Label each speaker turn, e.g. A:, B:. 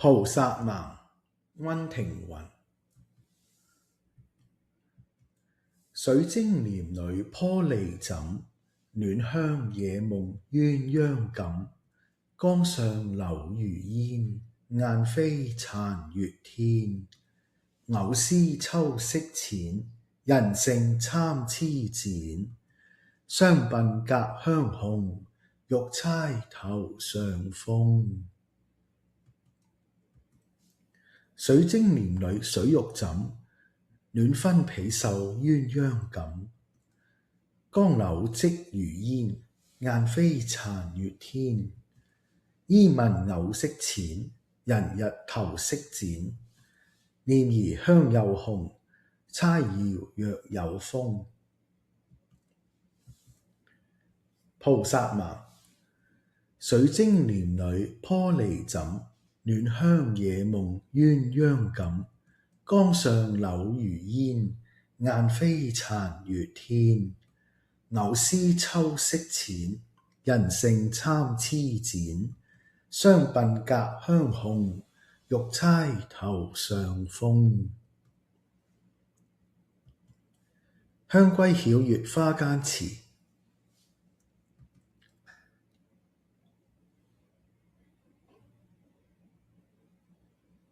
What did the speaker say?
A: 菩薩盲，溫庭筠。水晶簾裏玻璃枕，暖香惹夢鴛鴦感。江上柳如煙，雁飛殘月天。藕絲秋色淺，人勝參差剪。雙鬢隔香紅，玉釵頭上風。水晶簾裏水玉枕，暖分被繡鴛鴦感。江柳積如煙，雁飛殘月天。衣紋藕色淺，人日頭飾剪。念兒香又紅，釵搖若有風。菩薩盲，水晶簾裏玻璃枕，暖香惹夢鴛鴦感。江上柳如煙，雁飛殘月天。藕絲秋色淺，人勝參差剪。雙鬢隔香紅，玉釵頭上風。香歸曉月花間詞，